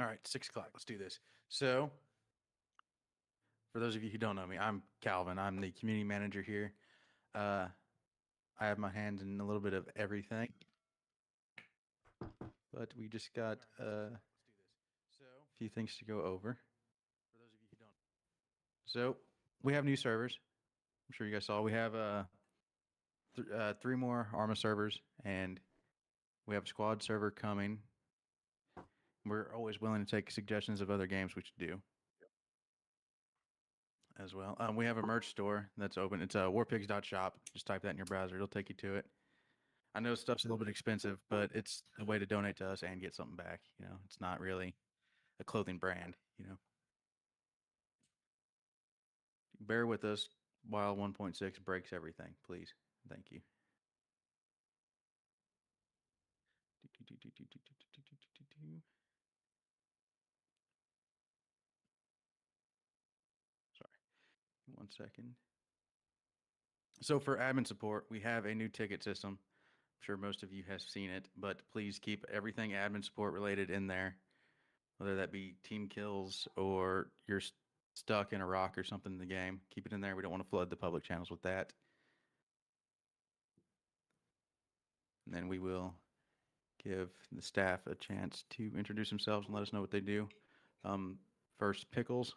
All right, 6 o'clock. Let's do this. So, for those of you who don't know me, I'm Calvin. I'm the community manager here. Uh, I have my hands in a little bit of everything, but we just got a few things to go over. So, we have new servers. I'm sure you guys saw. We have 3 more Arma servers, and we have a squad server coming. We're always willing to take suggestions of other games we should do as well. We have a merch store that's open. It's warpigs.shop. Just type that in your browser. It'll take you to it. I know stuff's a little bit expensive, but it's a way to donate to us and get something back. It's not really a clothing brand. Bear with us while 1.6 breaks everything, please. Thank you. Sorry, 1 second. So for admin support, we have a new ticket system. I'm sure most of you have seen it, but please keep everything admin support related in there, whether that be team kills or you're stuck in a rock or something in the game. Keep it in there. We don't want to flood the public channels with that. And then we will give the staff a chance to introduce themselves and let us know what they do. First, Pickles.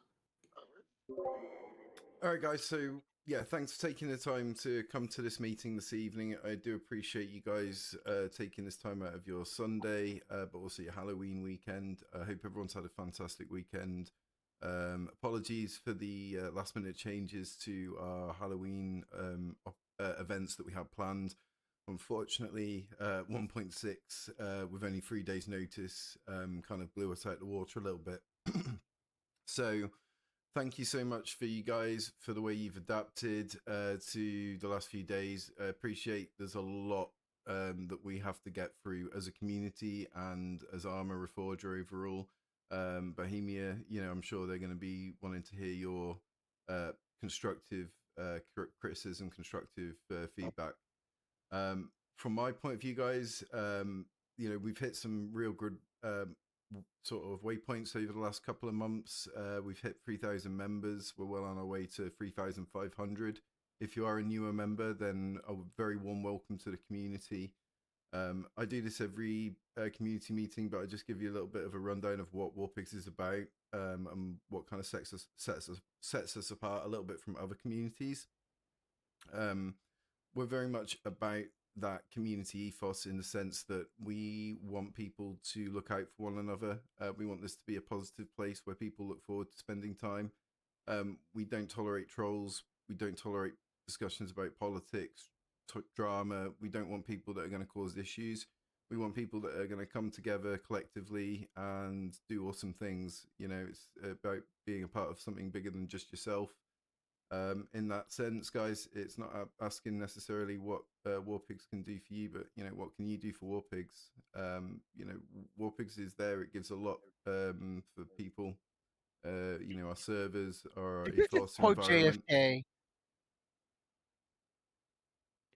All right, guys. So, yeah, thanks for taking the time to come to this meeting this evening. I do appreciate you guys taking this time out of your Sunday, but also your Halloween weekend. I hope everyone's had a fantastic weekend. Apologies for the last minute changes to our Halloween events that we had planned. Unfortunately, 1.6 with only 3 days notice kind of blew us out the water a little bit. So thank you so much for you guys for the way you've adapted to the last few days. I appreciate there's a lot that we have to get through as a community and as Arma Reforger overall. Bohemia, I'm sure they're going to be wanting to hear your constructive criticism, constructive feedback. From my point of view, guys, we've hit some real good sort of waypoints over the last couple of months. We've hit 3,000 members. We're well on our way to 3,500. If you are a newer member, then a very warm welcome to the community. I do this every community meeting, but I just give you a little bit of a rundown of what Warpigs is about and what kind of sets us apart a little bit from other communities. We're very much about that community ethos in the sense that we want people to look out for one another. We want this to be a positive place where people look forward to spending time. We don't tolerate trolls. We don't tolerate discussions about politics, drama. We don't want people that are going to cause issues. We want people that are going to come together collectively and do awesome things. It's about being a part of something bigger than just yourself. In that sense, guys, it's not asking necessarily what Warpigs can do for you, but what can you do for Warpigs? Warpigs is there. It gives a lot for people. Our servers, our ethos Quote environment. JFK.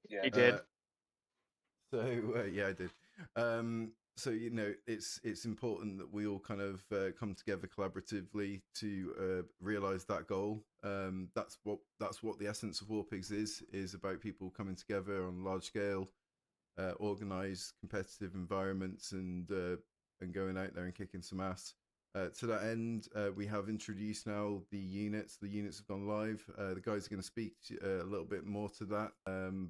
Yeah, he did. Yeah, I did. So it's important that we all kind of come together collaboratively to realize that goal. That's what the essence of Warpigs is about people coming together on large scale, organized competitive environments, and going out there and kicking some ass. To that end, we have introduced now the units. The units have gone live. The guys are going to speak a little bit more to that,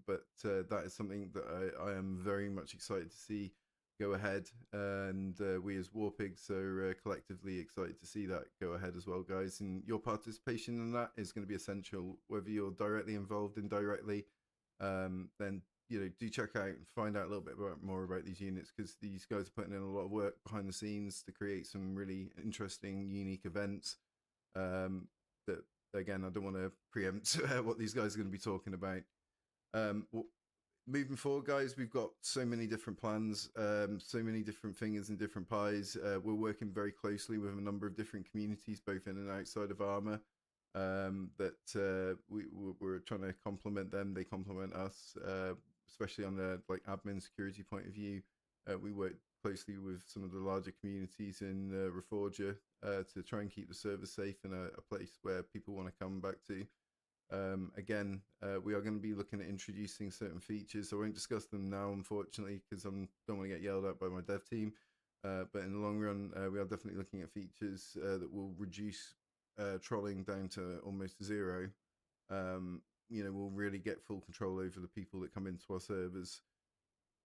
but that is something that I am very much excited to see go ahead, and we as Warpigs are collectively excited to see that go ahead as well, guys. And your participation in that is going to be essential, whether you're directly involved, indirectly. Then do check out and find out a little bit more about these units, because these guys are putting in a lot of work behind the scenes to create some really interesting, unique events. That again, I don't want to preempt what these guys are going to be talking about. Moving forward, guys, we've got so many different plans, so many different fingers and different pies. We're working very closely with a number of different communities, both in and outside of Arma. We're trying to complement them. They complement us, especially on the admin security point of view. We work closely with some of the larger communities in Reforger to try and keep the server safe and a place where people want to come back to. Again, we are going to be looking at introducing certain features. I won't discuss them now, unfortunately, because I don't want to get yelled at by my dev team. But in the long run, we are definitely looking at features that will reduce trolling down to almost zero. We'll really get full control over the people that come into our servers.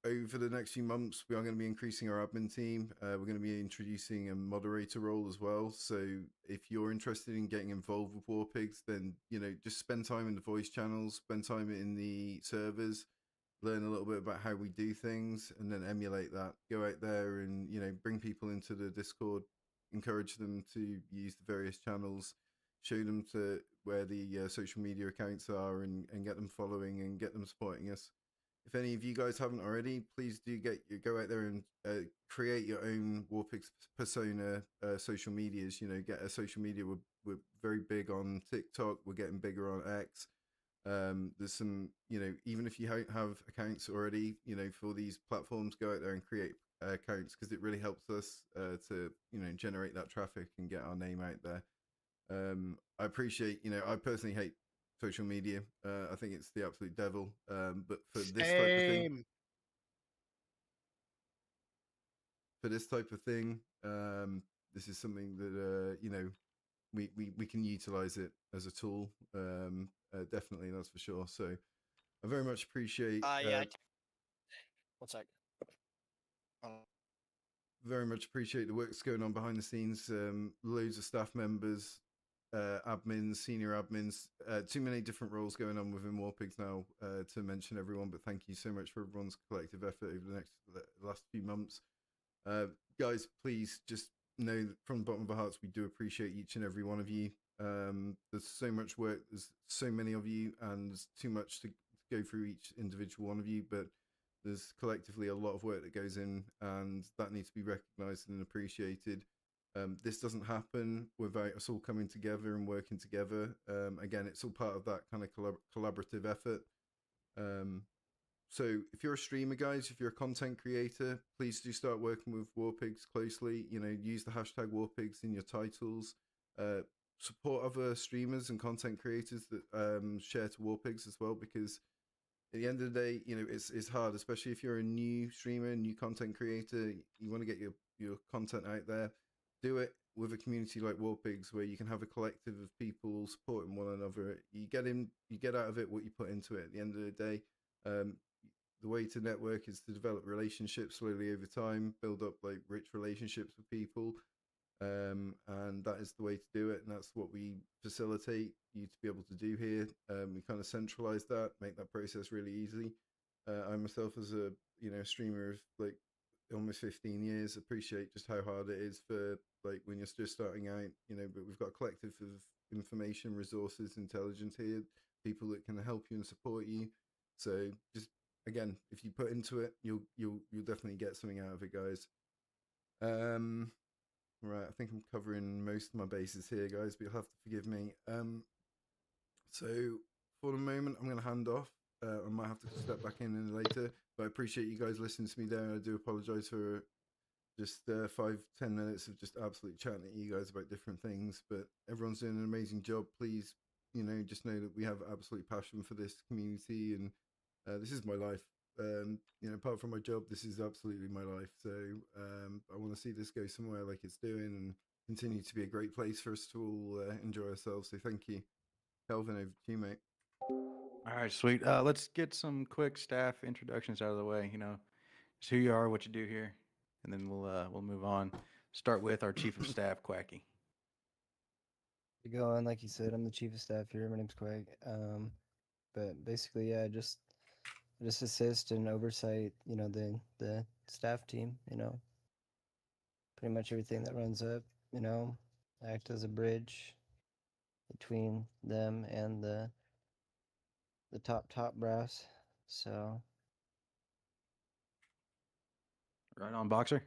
Over the next few months, we are going to be increasing our admin team. We're going to be introducing a moderator role as well. So if you're interested in getting involved with Warpigs, then, just spend time in the voice channels, spend time in the servers, learn a little bit about how we do things, and then emulate that. Go out there and, bring people into the Discord, encourage them to use the various channels, show them to where the social media accounts are, and get them following and get them supporting us. If any of you guys haven't already, please do go out there and create your own Warpigs persona social medias. Get a social media. We're very big on TikTok. We're getting bigger on X. There's some, even if you have accounts already, for these platforms, go out there and create accounts, because it really helps us to, generate that traffic and get our name out there. I appreciate, I personally hate social media. I think it's the absolute devil. But for this type of thing, this is something that we can utilize it as a tool. Definitely, that's for sure. So I very much appreciate. One sec. Very much appreciate the work that's going on behind the scenes. Loads of staff members, admins, senior admins, too many different roles going on within Warpigs now to mention everyone, but thank you so much for everyone's collective effort over the last few months. Guys, please just know that from the bottom of our hearts, we do appreciate each and every one of you. There's so much work, there's so many of you, and there's too much to go through each individual one of you, but there's collectively a lot of work that goes in, and that needs to be recognized and appreciated. This doesn't happen without us all coming together and working together. Again, it's all part of that kind of collaborative effort. So if you're a streamer, guys, if you're a content creator, please do start working with Warpigs closely. Use the hashtag Warpigs in your titles. Support other streamers and content creators that share to Warpigs as well, because at the end of the day, it's hard, especially if you're a new streamer, new content creator. You want to get your content out there. Do it with a community like Warpigs, where you can have a collective of people supporting one another. You get out of it what you put into it. At the end of the day, the way to network is to develop relationships slowly over time, build up like rich relationships with people. And that is the way to do it, and that's what we facilitate you to be able to do here. We kind of centralize that, make that process really easy. I myself, as a streamer of like almost 15 years, appreciate just how hard it is for like when you're just starting out. But we've got a collective of information, resources, intelligence here, people that can help you and support you. So just again, if you put into it, you'll definitely get something out of it, guys. Right, I think I'm covering most of my bases here, guys, but you'll have to forgive me. So for the moment, I'm going to hand off. I might have to step back in later, but I appreciate you guys listening to me there. I do apologize for just 5-10 minutes of just absolute chatting at you guys about different things, but everyone's doing an amazing job. Please, just know that we have absolute passion for this community, and this is my life. Apart from my job, this is absolutely my life. So I want to see this go somewhere like it's doing, and continue to be a great place for us to all enjoy ourselves. So thank you. Kelvin, over to you, mate. All right, sweet. Let's get some quick staff introductions out of the way. Just who you are, what you do here, and then we'll move on. Start with our chief of staff, Quacky. Going, like you said, I'm the chief of staff here. My name's Quag. But basically, yeah, just assist and oversight, the staff team, pretty much everything that runs up, act as a bridge between them and the top brass. So Right on, Boxer.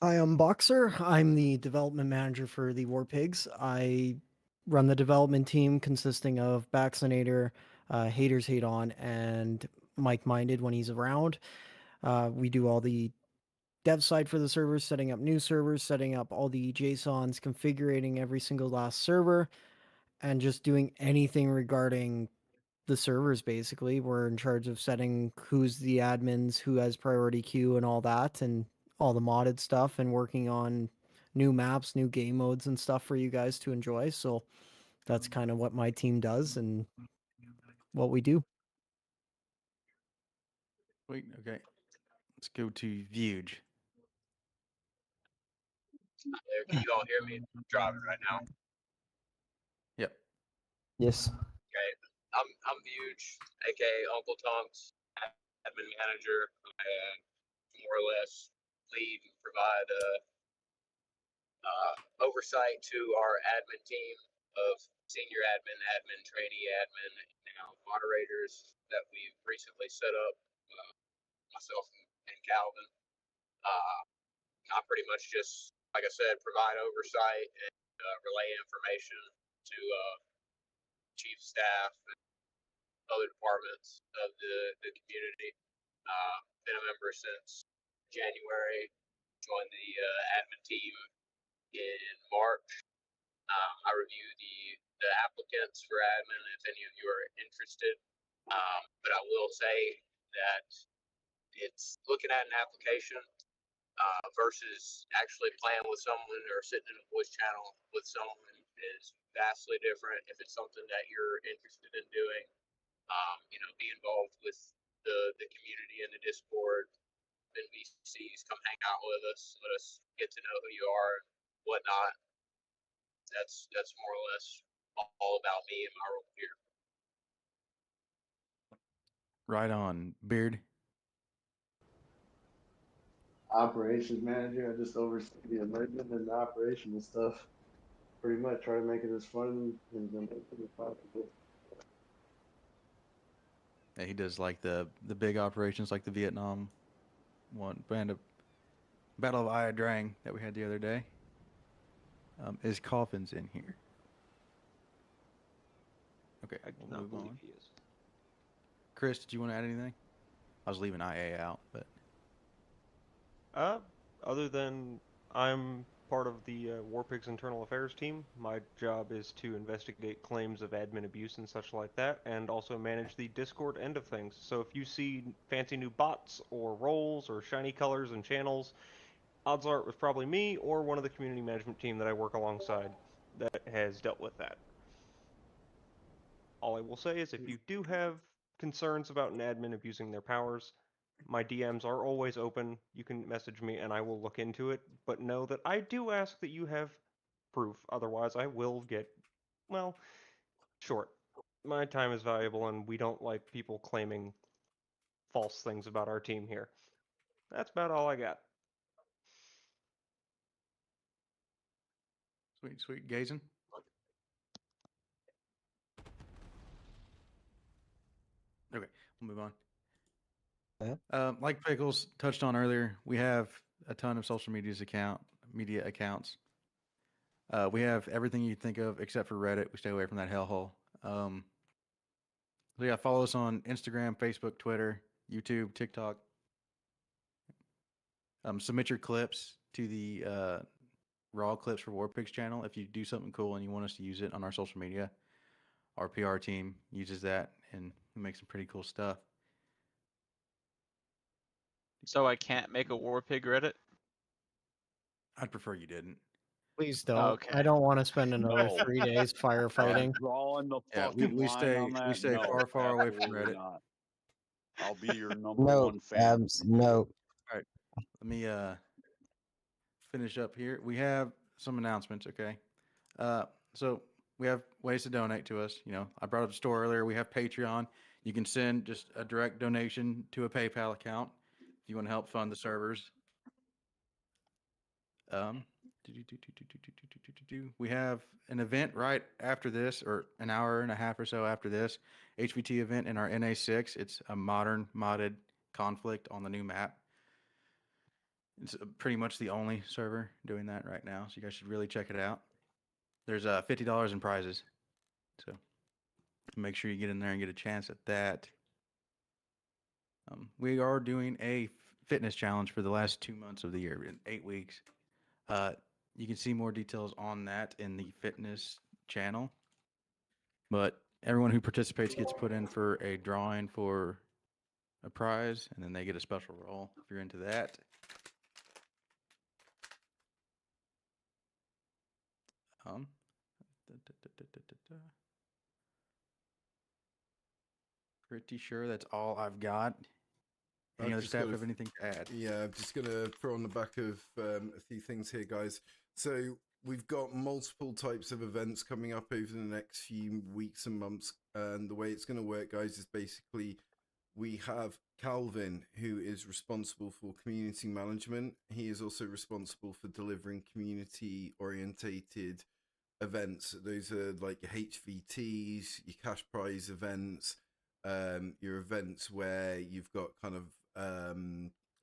Hi, I'm Boxer. I'm the development manager for the Warpigs. I run the development team consisting of Baxinator, Haters Hate On, and Mike Minded when he's around. We do all the dev side for the servers, setting up new servers, setting up all the JSONs, configuring every single last server, and just doing anything regarding the servers. Basically, we're in charge of setting who's the admins, who has priority queue, and all that, and all the modded stuff, and working on new maps, new game modes, and stuff for you guys to enjoy. So that's kind of what my team does and what we do. Wait, okay. Let's go to Vuge. There, can you all hear me? I'm driving right now. Yep. Yes. Okay, I'm Huge, aka Uncle Tonks, admin manager. I more or less lead and provide oversight to our admin team of senior admin, admin, trainee admin, and now moderators that we've recently set up. Myself and Calvin. I pretty much just, like I said, provide oversight and relay information to chief staff and other departments of the community. Been a member since January. Joined the admin team in March. I review the applicants for admin if any of you are interested. But I will say that it's looking at an application versus actually playing with someone or sitting in a voice channel with someone is vastly different. If it's something that you're interested in doing, be involved with the community in the Discord, NVCs, come hang out with us, let us get to know who you are and whatnot. That's more or less all about me and my role here. Right on, Beard. Operations manager. I just oversee the emergent and the operational stuff. Pretty much try to make it as fun and as possible. Yeah, he does like the big operations, like the Vietnam one, Battle of Ia Drang that we had the other day. Is Coffin's in here? Okay, I do we'll not move believe on. he is. Chris, did you want to add anything? I was leaving IA out, but Other than I'm part of the Warpigs internal affairs team, my job is to investigate claims of admin abuse and such like that, and also manage the Discord end of things. So if you see fancy new bots or roles or shiny colors and channels, odds are it was probably me or one of the community management team that I work alongside that has dealt with that. All I will say is if you do have concerns about an admin abusing their powers, my DMs are always open. You can message me and I will look into it, but know that I do ask that you have proof. Otherwise, I will get, well, short. My time is valuable and we don't like people claiming false things about our team here. That's about all I got. sweet, Gazin. Okay, we'll move on. Yeah. Like Pickles touched on earlier, we have a ton of social media accounts. We have everything you think of except for Reddit. We stay away from that hellhole. So yeah, follow us on Instagram, Facebook, Twitter, YouTube, TikTok. Submit your clips to the Raw Clips for Warpigs channel. If you do something cool and you want us to use it on our social media, our PR team uses that and makes some pretty cool stuff. So I can't make a Warpig Reddit? I'd prefer you didn't. Please don't. Okay. I don't want to spend another No. 3 days firefighting. Drawing the Yeah, fucking we line stay on that. we stay No, far away from absolutely Reddit. not. I'll be your number No, one fan. abs, no. Let me finish up here. We have some announcements, okay? So we have ways to donate to us. I brought up the store earlier. We have Patreon. You can send just a direct donation to a PayPal account if you want to help fund the servers. We have an event right after this, or an hour and a half or so after this, HVT event in our NA6. It's a modern modded conflict on the new map. It's pretty much the only server doing that right now, so you guys should really check it out. There's $50 in prizes, so make sure you get in there and get a chance at that. We are doing a fitness challenge for the last 2 months of the year, in 8 weeks. You can see more details on that in the fitness channel. But everyone who participates gets put in for a drawing for a prize, and then they get a special roll if you're into that. Um, Pretty sure that's all I've got. Any I've other just staff got have anything to add? Yeah, I'm just going to throw on the back of a few things here, guys. So we've got multiple types of events coming up over the next few weeks and months. And the way it's going to work, guys, is basically we have Calvin, who is responsible for community management. He is also responsible for delivering community orientated events. Those are like your HVTs, your cash prize events, your events where you've got kind of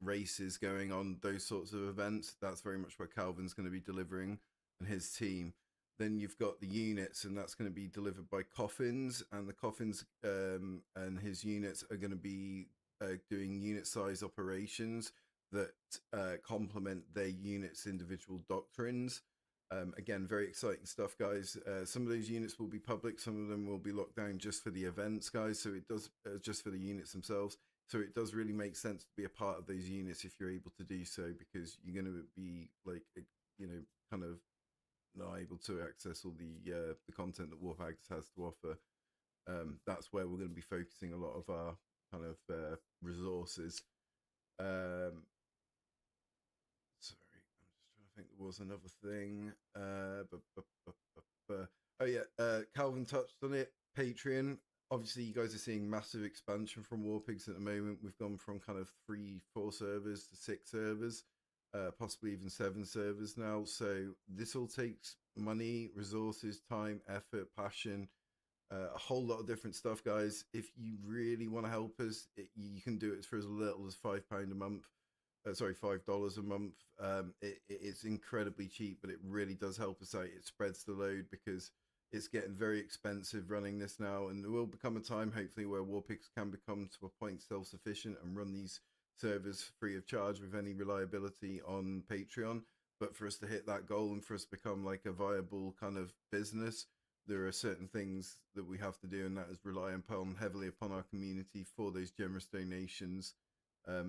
races going on, those sorts of events. That's very much what Calvin's going to be delivering and his team. Then you've got the units, and that's going to be delivered by Coffins, and the Coffins and his units are going to be doing unit size operations that complement their units' individual doctrines. Again, very exciting stuff, guys. Some of those units will be public, some of them will be locked down just for the events, guys. So it does just for the units themselves. So it does really make sense to be a part of those units if you're able to do so, because you're going to be like, kind of not able to access all the content that Warpigs has to offer. That's where we're going to be focusing a lot of our kind of resources. Sorry, I think there was another thing. Oh yeah, Calvin touched on it. Patreon. Obviously, you guys are seeing massive expansion from Warpigs at the moment. We've gone from kind of 3-4 servers to 6 servers, possibly even 7 servers now. So this all takes money, resources, time, effort, passion, a whole lot of different stuff, guys. If you really want to help us, you can do it for as little as £5 a month. $5 a month. It's incredibly cheap, but it really does help us out. It spreads the load because it's getting very expensive running this now, and there will become a time, hopefully, where Warpigs can become to a point self-sufficient and run these servers free of charge with any reliability on Patreon. But for us to hit that goal and for us to become like a viable kind of business, there are certain things that we have to do, and that is rely heavily upon our community for those generous donations.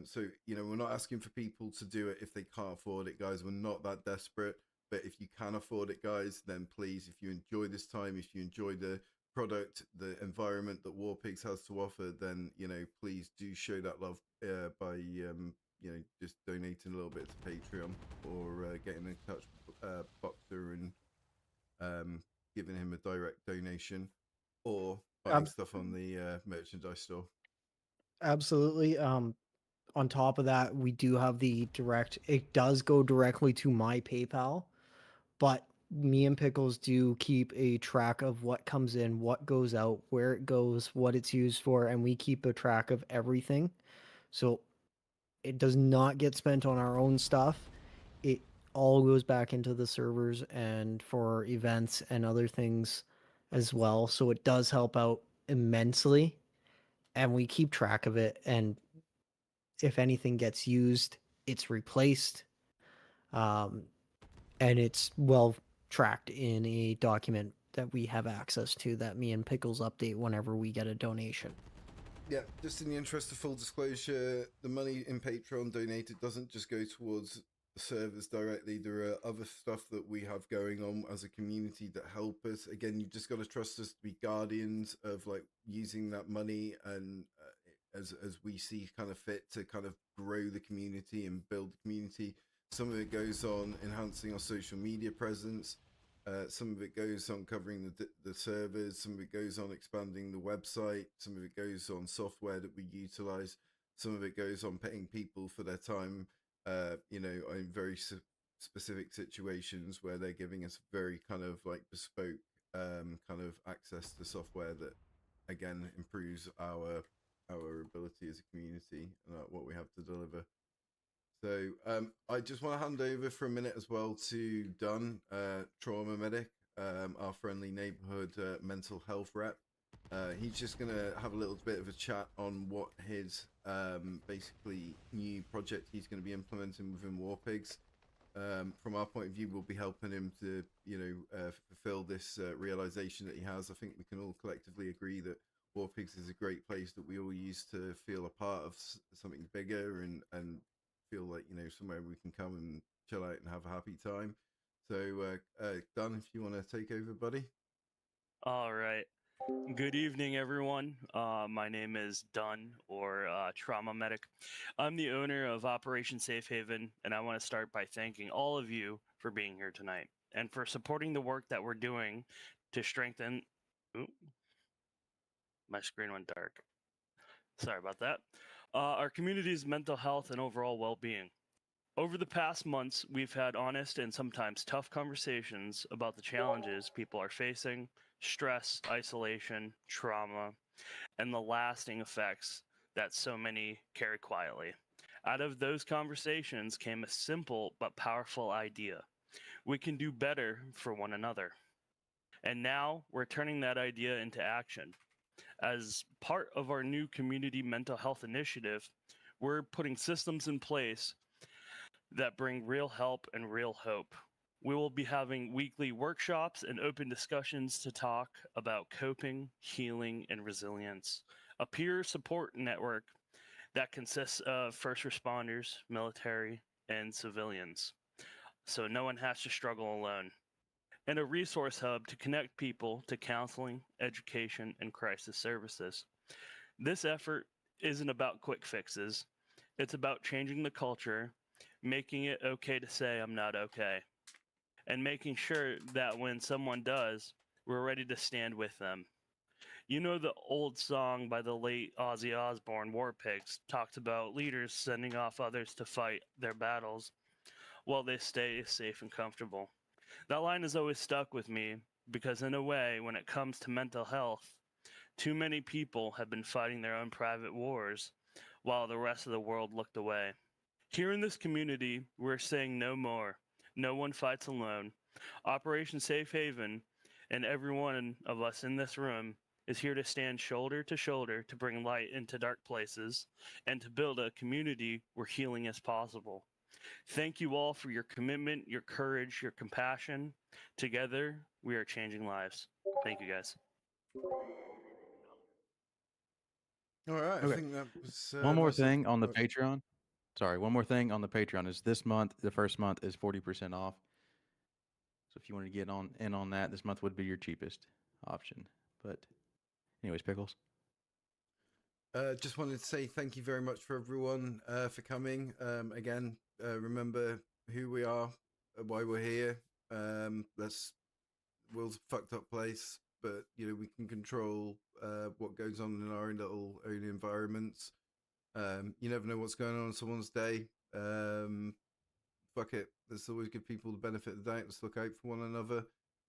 So, we're not asking for people to do it if they can't afford it, guys. We're not that desperate. But if you can afford it, guys, then please, if you enjoy this time, if you enjoy the product, the environment that Warpigs has to offer, then, please do show that love by, just donating a little bit to Patreon or getting in touch with Boxer and giving him a direct donation or buying stuff on the merchandise store. Absolutely. On top of that, we do have the direct, it does go directly to my PayPal, but me and Pickles do keep a track of what comes in, what goes out, where it goes, what it's used for, and we keep a track of everything. So it does not get spent on our own stuff. It all goes back into the servers and for events and other things as well. So it does help out immensely, and we keep track of it. And if anything gets used, it's replaced, and it's well tracked in a document that we have access to that me and Pickles update whenever we get a donation. Yeah, just in the interest of full disclosure, the money in Patreon donated doesn't just go towards the servers directly. There are other stuff that we have going on as a community that help us. Again, you've just got to trust us to be guardians of like using that money and as we see kind of fit to kind of grow the community and build the community. Some of it goes on enhancing our social media presence. Some of it goes on covering the servers. Some of it goes on expanding the website. Some of it goes on software that we utilize. Some of it goes on paying people for their time, in very specific situations where they're giving us very kind of like bespoke kind of access to software that, again, improves our ability as a community and what we have to deliver. So I just want to hand over for a minute as well to Dunn, trauma medic, our friendly neighborhood mental health rep. He's just going to have a little bit of a chat on what his basically new project he's going to be implementing within Warpigs. From our point of view, we'll be helping him to, fulfill this realization that he has. I think we can all collectively agree that Warpigs is a great place that we all use to feel a part of something bigger and feel like, somewhere we can come and chill out and have a happy time. So, Dan, if you want to take over, buddy. All right. Good evening, everyone. My name is Dunn, or Trauma Medic. I'm the owner of Operation Safe Haven, and I want to start by thanking all of you for being here tonight and for supporting the work that we're doing to strengthen. Ooh, my screen went dark. Sorry about that. Our community's mental health and overall well-being. Over the past months, we've had honest and sometimes tough conversations about the challenges people are facing, stress, isolation, trauma, and the lasting effects that so many carry quietly. Out of those conversations came a simple but powerful idea. We can do better for one another. And now we're turning that idea into action. As part of our new community mental health initiative, we're putting systems in place that bring real help and real hope. We will be having weekly workshops and open discussions to talk about coping, healing, and resilience. A peer support network that consists of first responders, military, and civilians, so no one has to struggle alone. And a resource hub to connect people to counseling, education, and crisis services. This effort isn't about quick fixes. It's about changing the culture, making it okay to say I'm not okay, and making sure that when someone does, we're ready to stand with them. You know, the old song by the late Ozzy Osbourne, Warpigs, talked about leaders sending off others to fight their battles while they stay safe and comfortable. That line has always stuck with me because, in a way, when it comes to mental health, too many people have been fighting their own private wars while the rest of the world looked away. Here in this community, we're saying no more. No one fights alone. Operation Safe Haven and every one of us in this room is here to stand shoulder to shoulder to bring light into dark places and to build a community where healing is possible. Thank you all for your commitment, your courage, your compassion. Together, we are changing lives. Thank you, guys. All right. I Okay. think that was One more nice of- thing on the oh, Patreon. Sorry, one more thing on the Patreon is this month, the first month is 40% off. So if you want to get in on that, this month would be your cheapest option. But anyways, Pickles. Just wanted to say thank you very much for everyone for coming. Again, remember who we are, why we're here. World's a fucked up place, but we can control what goes on in our own environments. You never know what's going on someone's day. Fuck it. Let's always give people the benefit of the doubt. Let's look out for one another.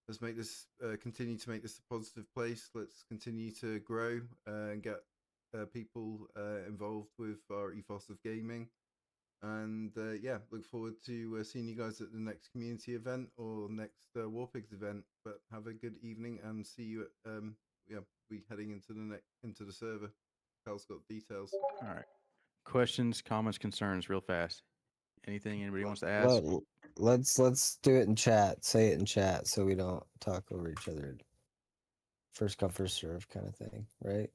Let's make this continue to make this a positive place. Let's continue to grow and get people involved with our ethos of gaming. And look forward to seeing you guys at the next community event or next Warpigs event. But have a good evening and see you at we heading into the server. Carl's got details. All right. Questions, comments, concerns, real fast. Anything anybody wants to ask? Let's do it in chat. Say it in chat so we don't talk over each other. First come, first serve kind of thing, right?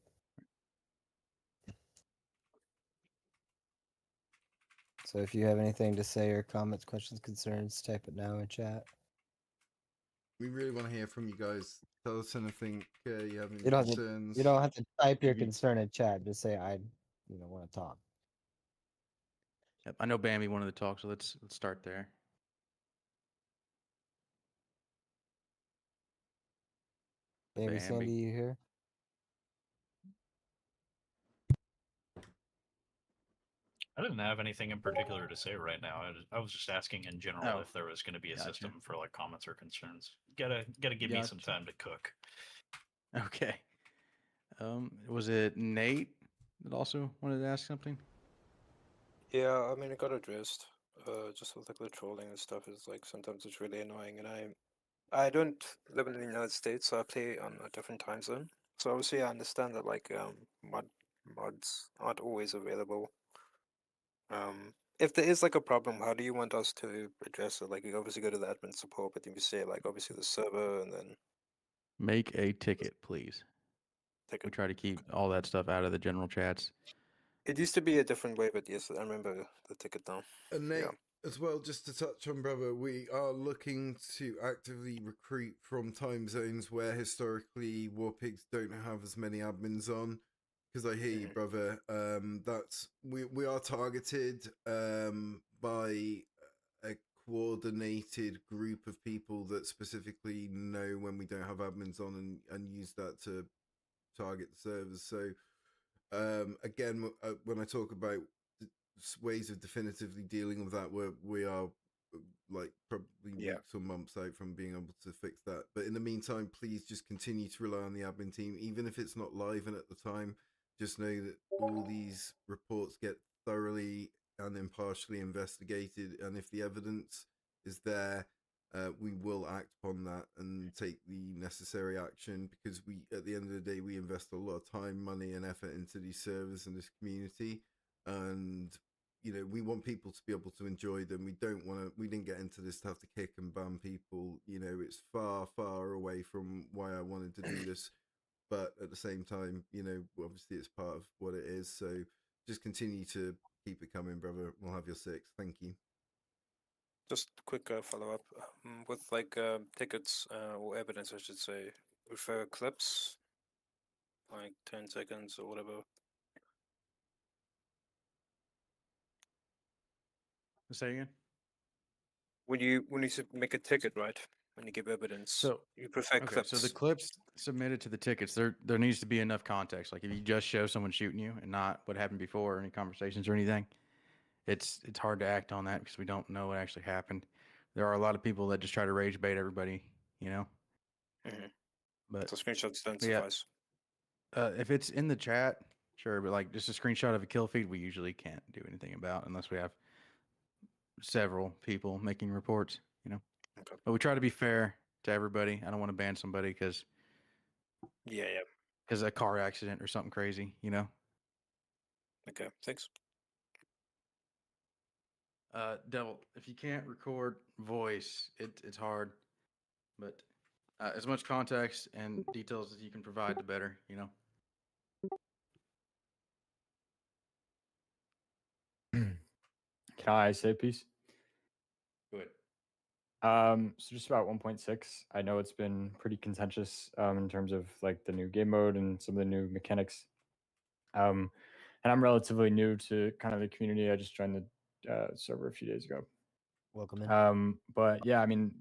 So if you have anything to say or comments, questions, concerns, type it now in chat. We really want to hear from you guys. Tell us anything you have any You don't concerns. have to type your concern in chat. Just say I want to talk. Yep, I know Bambi wanted to talk, so let's start there. Baby Sandy, you here? I didn't have anything in particular to say right now. I was just asking in general if there was going to be a system for like comments or concerns. Gotta give me some time to cook. Okay. Was it Nate that also wanted to ask something? Yeah, I mean, it got addressed. Just with like the trolling and stuff is like sometimes it's really annoying, and I don't live in the United States, so I play on a different time zone. So obviously, I understand that like mods aren't always available. If there is like a problem, how do you want us to address it? Like, you obviously go to the admin support, but then you say like obviously the server, and then Make a ticket, please. We try to keep all that stuff out of the general chats. It used to be a different way, but yes, I remember the ticket now. And Nate, Yeah. as well, just to touch on, brother, we are looking to actively recruit from time zones where historically Warpigs don't have as many admins on. Because I hear you, brother. That's we are targeted by a coordinated group of people that specifically know when we don't have admins on and use that to target the servers. So again, when I talk about ways of definitively dealing with that, we are like probably weeks or months out from being able to fix that. But in the meantime, please just continue to rely on the admin team, even if it's not live and at the time. Just know that all these reports get thoroughly and impartially investigated, and if the evidence is there, we will act upon that and take the necessary action, because we, at the end of the day, we invest a lot of time, money, and effort into these servers and this community, and we want people to be able to enjoy them. We didn't get into this to have to kick and ban people. It's far, far away from why I wanted to do this. But at the same time, obviously it's part of what it is. So just continue to keep it coming, brother. We'll have your 6. Thank you. Just a quick follow-up. With like tickets or evidence, I should say, refer clips, like 10 seconds or whatever. Say again? When you make a ticket, right? When you give evidence, So you prefer clips. So the clips submitted to the tickets, there needs to be enough context. Like if you just show someone shooting you and not what happened before or any conversations or anything, it's hard to act on that because we don't know what actually happened. There are a lot of people that just try to rage bait everybody, But So screenshots don't yeah, suffice. if it's in the chat, sure, but like just a screenshot of a kill feed, we usually can't do anything about unless we have several people making reports, Okay. But we try to be fair to everybody. I don't want to ban somebody because Yeah. a car accident or something crazy, Okay, thanks. Devil, if you can't record voice, it's hard, but as much context and details as you can provide, the better, Can I say a piece? Go ahead. So just about 1.6. I know it's been pretty contentious in terms of like the new game mode and some of the new mechanics. And I'm relatively new to kind of the community. I just joined the server a few days ago. Welcome in. But yeah, I mean,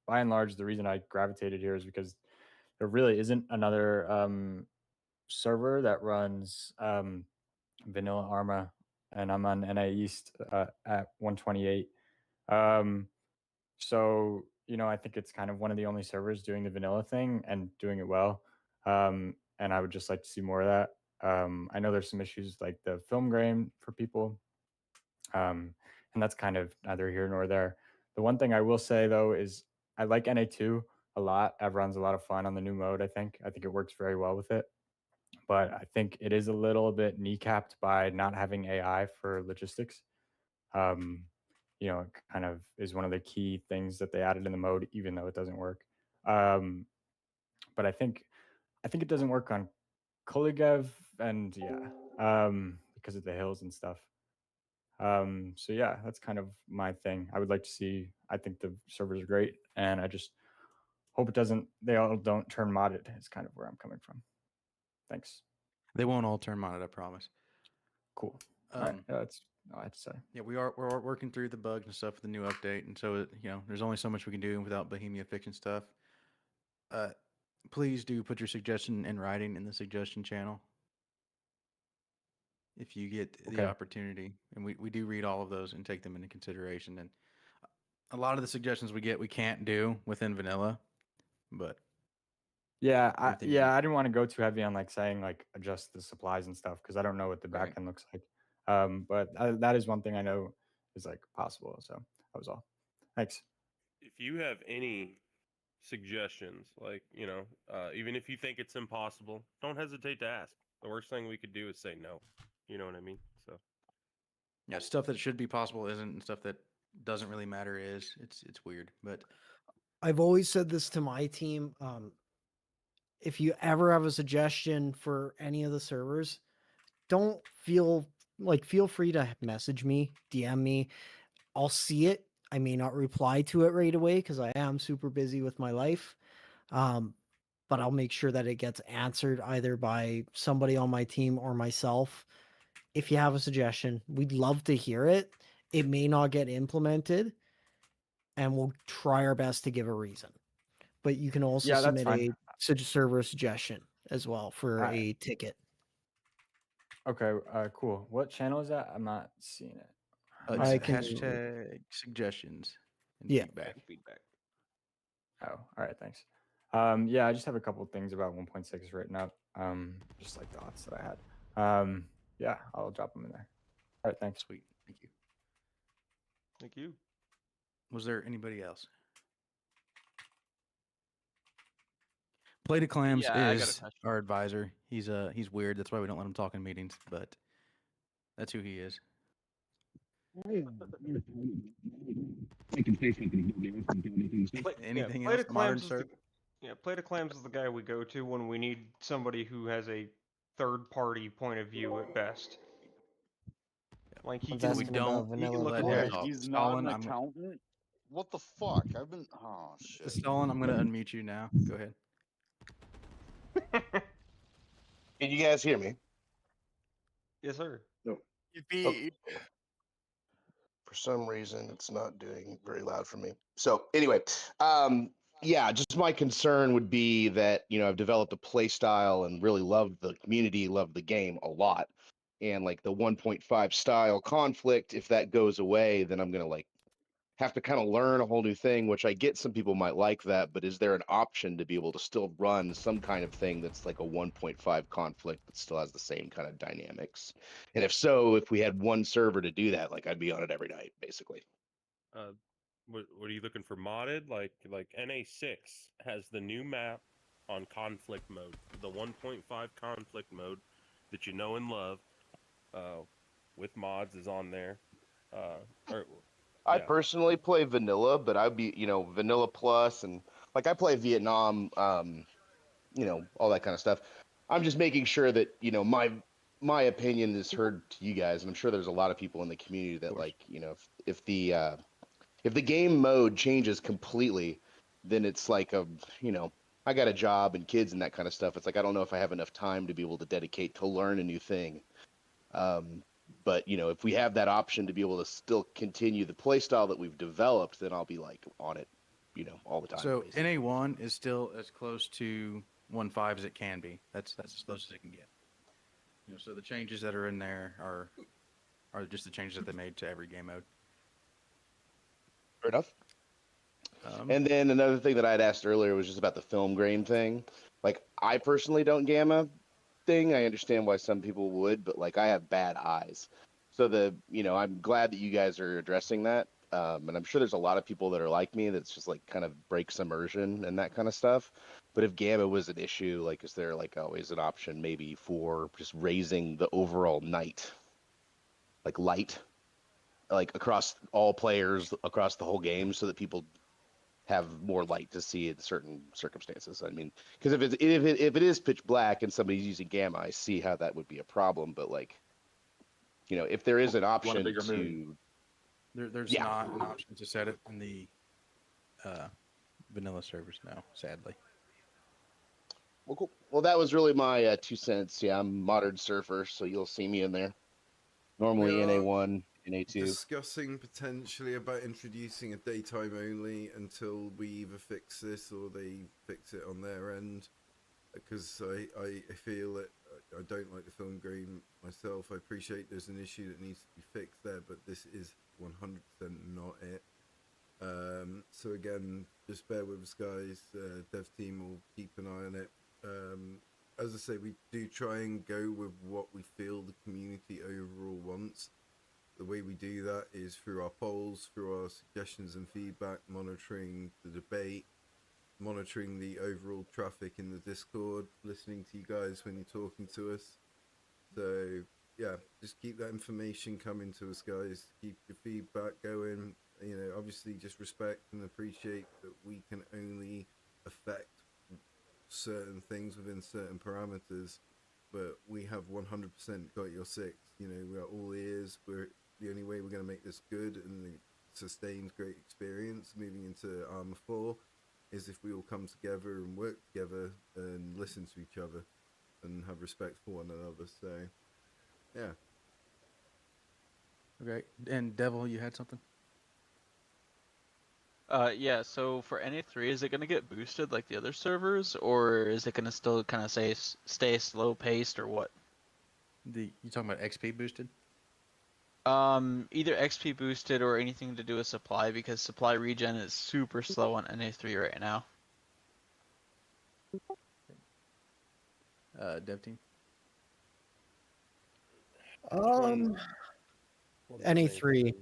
by and large, the reason I gravitated here is because there really isn't another server that runs vanilla Arma, and I'm on NA East at 128. So I think it's kind of one of the only servers doing the vanilla thing and doing it well. And I would just like to see more of that. I know there's some issues like the film grain for people, and that's kind of neither here nor there. The one thing I will say though is I like NA2 a lot. Everyone's a lot of fun on the new mode. I think it works very well with it, but I think it is a little bit kneecapped by not having AI for logistics. It kind of is one of the key things that they added in the mode, even though it doesn't work. But I think it doesn't work on Koligev, and because of the hills and stuff. So yeah, that's kind of my thing. I would like to see. I think the servers are great, and I just hope they all don't turn modded. Is kind of where I'm coming from. Thanks. They won't all turn modded, I promise. Cool. All right. That's all I have to say. Yeah, we're working through the bugs and stuff with the new update, and so there's only so much we can do without Bohemia fixing stuff. Please do put your suggestion in writing in the suggestion channel if you get the opportunity, and we do read all of those and take them into consideration. And a lot of the suggestions we get we can't do within vanilla, but I didn't want to go too heavy on like saying like adjust the supplies and stuff because I don't know what the backend looks like. But that is one thing I know is like possible. So that was all. Thanks. If you have any suggestions. Like, even if you think it's impossible, don't hesitate to ask. The worst thing we could do is say no. You know what I mean? So Yeah, stuff that should be possible isn't, and stuff that doesn't really matter is. It's weird, but I've always said this to my team. If you ever have a suggestion for any of the servers, don't feel free to message me, DM me. I'll see it. I may not reply to it right away because I am super busy with my life. But I'll make sure that it gets answered either by somebody on my team or myself. If you have a suggestion, we'd love to hear it. It may not get implemented, and we'll try our best to give a reason. But you can also Yeah, that's submit fine. a server suggestion as well for I- a ticket. Okay, cool. What channel is that? I'm not seeing it. it's I can- hashtag suggestions and Yeah. feedback. Oh, all right, thanks. Yeah, I just have a couple things about 1.6 written up. Just like thoughts that I had. Yeah, I'll drop them in there. All right, thanks. Sweet, thank you. Thank you. Was there anybody else? Play to Clams Yeah, I got a is question. our advisor. He's weird. That's why we don't let him talk in meetings, but that's who he is. Anything else? Modern Serve? Play to Clams is the guy we go to when we need somebody who has a third-party point of view at best. Like he I was can, asking about vanilla look at Clams. He's Stalin, not an I'm- accountant. What the fuck? I've been. Oh shit. Stalin, I'm going to unmute you now. Go ahead. Can you guys hear me? Yes, sir. No. For some reason, it's not doing very loud for me. So anyway, yeah, just my concern would be that, I've developed a play style and really love the community, love the game a lot. And like the 1.5 style conflict, if that goes away, then I'm going to have to kind of learn a whole new thing, which I get some people might like that, but is there an option to be able to still run some kind of thing that's like a 1.5 conflict but still has the same kind of dynamics? And if so, if we had one server to do that, I'd be on it every night, basically. what are you looking for modded? Like NA6 has the new map on conflict mode, the 1.5 conflict mode that you know and love. With mods is on there. I personally play vanilla, but I'd be, vanilla plus, and I play Vietnam, all that kind of stuff. I'm just making sure that, my opinion is heard to you guys, and I'm sure there's a lot of people in the community that if the game mode changes completely, then it's I got a job and kids and that kind of stuff. It's I don't know if I have enough time to be able to dedicate to learn a new thing. But if we have that option to be able to still continue the play style that we've developed, then I'll be on it, all the time. So basically. NA1 is still as close to 1.5 as it can be. That's as close as it can get. So the changes that are in there are just the changes that they made to every game mode. Fair enough. And then another thing that I'd asked earlier was just about the film grain thing. I personally don't gamma thing. I understand why some people would, but I have bad eyes. So I'm glad that you guys are addressing that. And I'm sure there's a lot of people that are like me that's just kind of breaks immersion and that kind of stuff. But if gamma was an issue, is there always an option maybe for just raising the overall night, light, across all players across the whole game, so that people have more light to see in certain circumstances? I mean, because if it is pitch black and somebody's using gamma, I see how that would be a problem. But if there is an option to, there's not an option to set it in the vanilla servers now, sadly. Well, cool. Well, that was really my 2 cents. Yeah, I'm modern surfer, so you'll see me in there. Normally NA1, NA2. Discussing potentially about introducing a daytime only until we either fix this or they fix it on their end. Because I feel that I don't like the film grain myself. I appreciate there's an issue that needs to be fixed there, but this is 100% not it. So again, just bear with us, guys. Dev team will keep an eye on it. As I say, we do try and go with what we feel the community overall wants. The way we do that is through our polls, through our suggestions and feedback, monitoring the debate, monitoring the overall traffic in the Discord, listening to you guys when you're talking to us. So yeah, just keep that information coming to us, guys. Keep your feedback going. You know, obviously just respect and appreciate that we can only affect certain things within certain parameters, but we have 100% got your six. You know, we are all ears. We're the only way we're going to make this good and sustained great experience moving into Armor 4 is if we all come together and work together and listen to each other and have respect for one another. So, yeah. Okay. And Devil, you had something? Yeah, so for NA3, is it going to get boosted like the other servers, or is it going to still kind of stay slow paced, or what? You talking about XP boosted? Either XP boosted or anything to do with supply, because supply regen is super slow on NA3 right now. Dev team? NA3.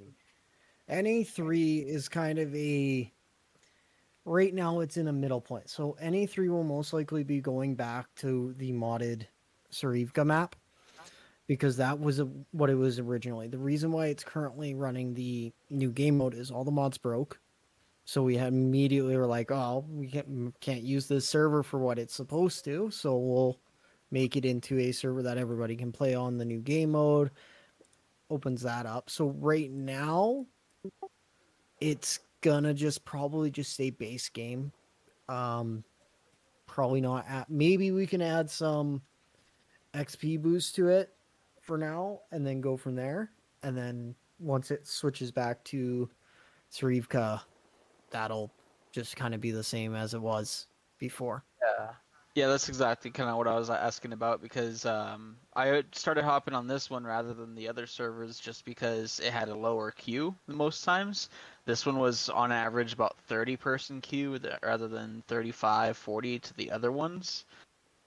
NA3 is kind of right now it's in a middle point. So NA3 will most likely be going back to the modded Sarivka map because that was what it was originally. The reason why it's currently running the new game mode is all the mods broke. So we had immediately were like, oh, we can't use this server for what it's supposed to. So we'll make it into a server that everybody can play on the new game mode. Opens that up. So right now, it's gonna probably just stay base game. Probably not maybe we can add some XP boost to it for now and then go from there. And then once it switches back to Sarivka, that'll just kind of be the same as it was before. Yeah, that's exactly kind of what I was asking about, because I started hopping on this one rather than the other servers just because it had a lower queue than most times. This one was on average about 30-person queue rather than 35, 40 to the other ones.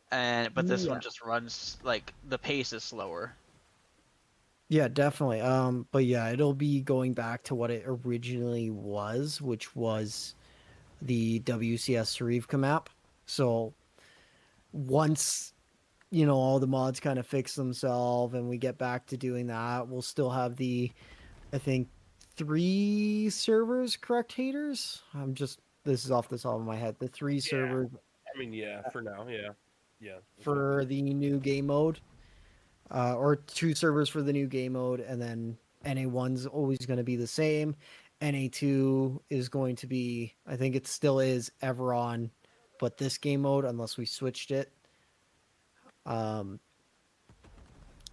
But this one just runs, like, the pace is slower. Yeah, definitely. But yeah, it'll be going back to what it originally was, which was the WCS Sarivka map. So once all the mods kind of fix themselves and we get back to doing that, we'll still have I think 3 servers, correct, haters? This is off the top of my head. The 3 servers. I mean, yeah, for now, yeah. For the new game mode, or 2 servers for the new game mode, and then NA1's always going to be the same. NA2 is going to be, I think it still is Everon, but this game mode, unless we switched it. And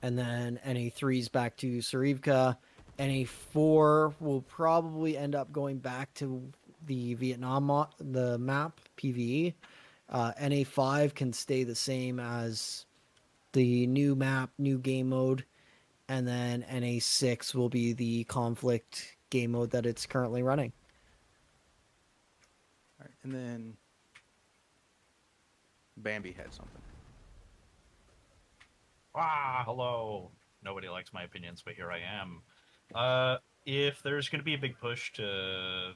then NA3's back to Sarivka. NA4 will probably end up going back to the Vietnam the map PVE. NA5 can stay the same as the new map, new game mode, and then NA6 will be the conflict game mode that it's currently running. All right, and then Bambi had something. Hello. Nobody likes my opinions, but here I am. If there's going to be a big push to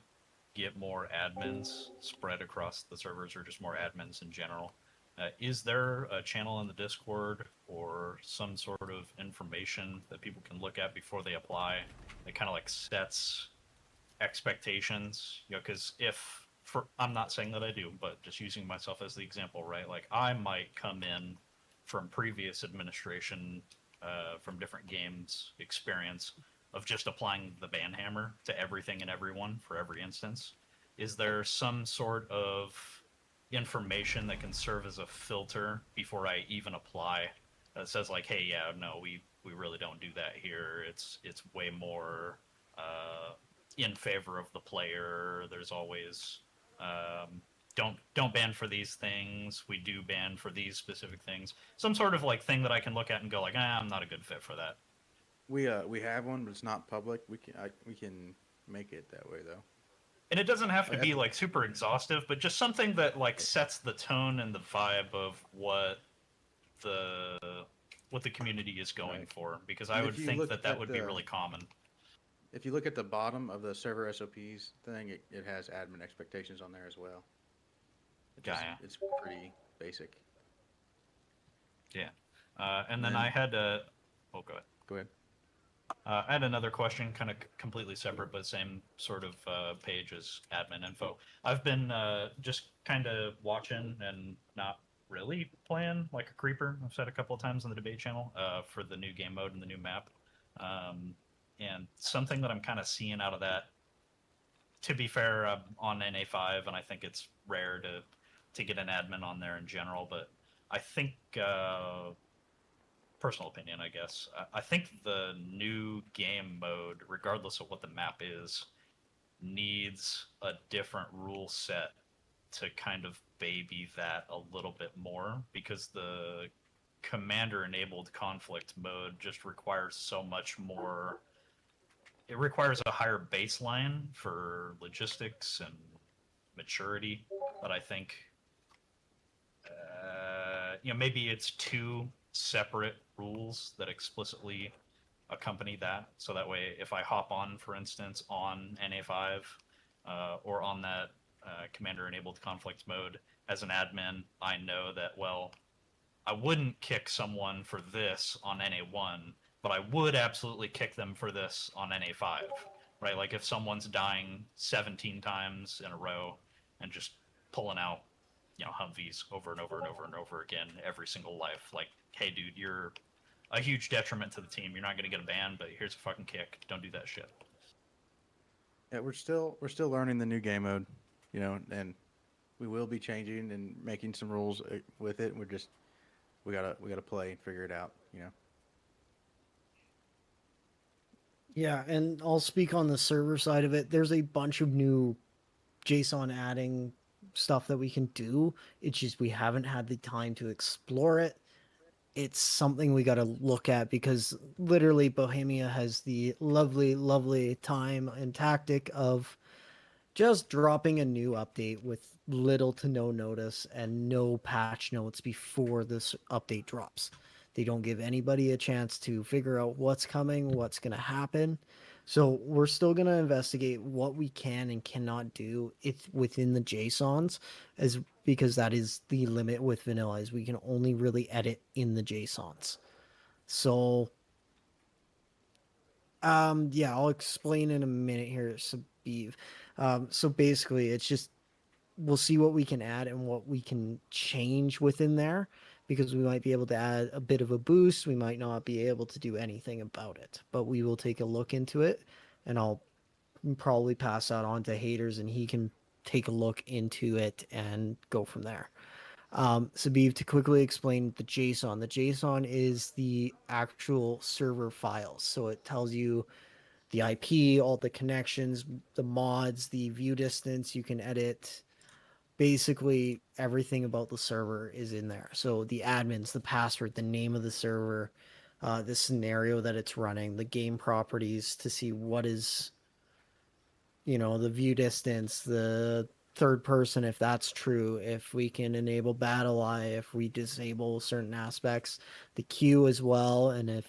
get more admins spread across the servers, or just more admins in general, is there a channel in the Discord or some sort of information that people can look at before they apply that kind of like sets expectations? Because I'm not saying that I do, but just using myself as the example, right? Like, I might come in from previous administration, from different games experience of just applying the ban hammer to everything and everyone for every instance. Is there some sort of information that can serve as a filter before I even apply that says like, hey, yeah, no, we really don't do that here. It's way more in favor of the player. There's always don't ban for these things. We do ban for these specific things. Some sort of like thing that I can look at and go like, I'm not a good fit for that. We have one, but it's not public. We can make it that way though. And it doesn't have to be like super exhaustive, but just something that like sets the tone and the vibe of what the community is going for. Because I would think that would be really common. If you look at the bottom of the server SOPs thing, it has admin expectations on there as well. Yeah. It's pretty basic. Yeah. And then I had a. Oh, go ahead. Go ahead. I had another question, kind of completely separate, but same sort of page as admin info. I've been just kind of watching and not really playing like a creeper. I've said a couple of times on the debate channel for the new game mode and the new map. And something that I'm kind of seeing out of that, to be fair, I'm on NA5, and I think it's rare to get an admin on there in general, but I think personal opinion, I guess. I think the new game mode, regardless of what the map is, needs a different rule set to kind of baby that a little bit more, because the commander enabled conflict mode just requires so much more. It requires a higher baseline for logistics and maturity that I think maybe it's two separate rules that explicitly accompany that. So that way, if I hop on, for instance, on NA5 or on that commander-enabled conflict mode as an admin, I know that, well, I wouldn't kick someone for this on NA1, but I would absolutely kick them for this on NA5, right? Like if someone's dying 17 times in a row and just pulling out Humvees over and over and over and over again every single life. Like, hey, dude, you're a huge detriment to the team. You're not going to get a ban, but here's a fucking kick. Don't do that shit. Yeah, we're still learning the new game mode, and we will be changing and making some rules with it. We gotta play and figure it out, Yeah, and I'll speak on the server side of it. There's a bunch of new JSON adding stuff that we can do. It's just we haven't had the time to explore it. It's something we got to look at because literally Bohemia has the lovely, lovely time and tactic of just dropping a new update with little to no notice and no patch notes before this update drops. They don't give anybody a chance to figure out what's coming, what's going to happen. So we're still going to investigate what we can and cannot do within the JSONs, as because that is the limit with vanilla, is we can only really edit in the JSONs. So yeah, I'll explain in a minute here, Sabib. So basically it's just we'll see what we can add and what we can change within there, because we might be able to add a bit of a boost. We might not be able to do anything about it, but we will take a look into it, and I'll probably pass that on to Haters and he can take a look into it and go from there. Sabib, to quickly explain the JSON is the actual server files. So it tells you the IP, all the connections, the mods, the view distance, you can edit. Basically, everything about the server is in there. So the admins, the password, the name of the server, the scenario that it's running, the game properties to see what is, the view distance, the third person, if that's true, if we can enable battle eye, if we disable certain aspects, the queue as well, and if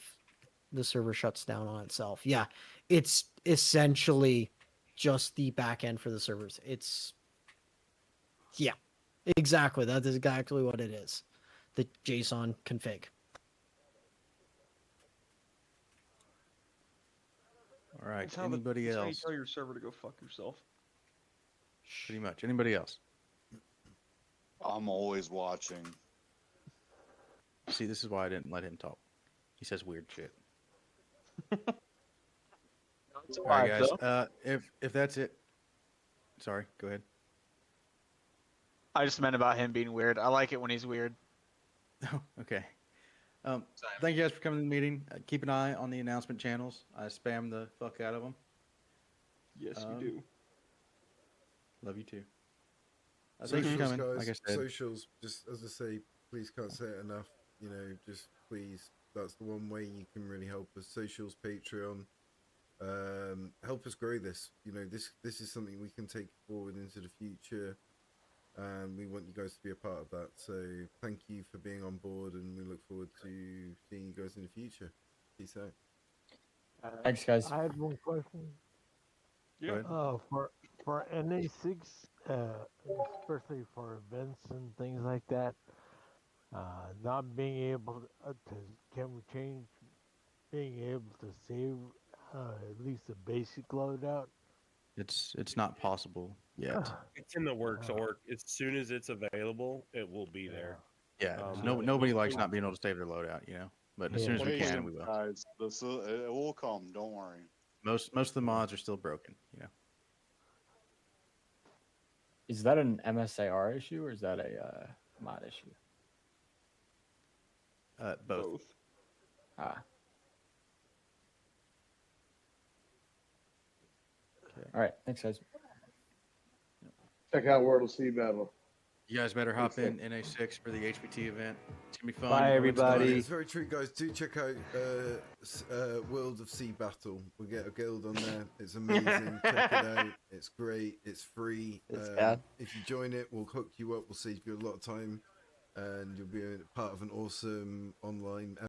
the server shuts down on itself. Yeah, it's essentially just the back end for the servers. Yeah, exactly. That is exactly what it is. The JSON config. All right. It's how Anybody it's how you else? tell your server to go fuck yourself. Pretty much. Anybody else? I'm always watching. See, this is why I didn't let him talk. He says weird shit. It's All right, alive, guys. though. If that's it. Sorry. Go ahead. I just meant about him being weird. I like it when he's weird. Oh, okay. Thank you guys for coming to the meeting. Keep an eye on the announcement channels. I spam the fuck out of them. Yes, you do. Love you too. Thanks Socials, for coming. guys. Like I said. Socials, just as I say, please can't say it enough. Just please. That's the one way you can really help us. Socials, Patreon. Help us grow this. This is something we can take forward into the future. And we want you guys to be a part of that. So thank you for being on board, and we look forward to seeing you guys in the future. Peace out. Thanks, guys. I had one question. Yeah. For for NA6, especially for events and things like that, not being able to can we change being able to save at least a basic loadout? It's not possible yet. It's in the works, or as soon as it's available, it will be there. Yeah, So nobody likes not being able to save their loadout, you know. But as soon as we can, we will. Guys, it will come. Don't worry. Most of the mods are still broken, you know. Is that an MSAR issue or is that a mod issue? Both. Ah. Okay. All right. Thanks, guys. Check out World of Sea Battle. You guys better hop in NA6 for the HPT event. It's gonna be fun. Bye, everybody. It's very true, guys. Do check out World of Sea Battle. We'll get a guild on there. It's amazing. Check it out. It's great. It's free. If you join it, we'll hook you up. We'll save you a lot of time, and you'll be a part of an awesome online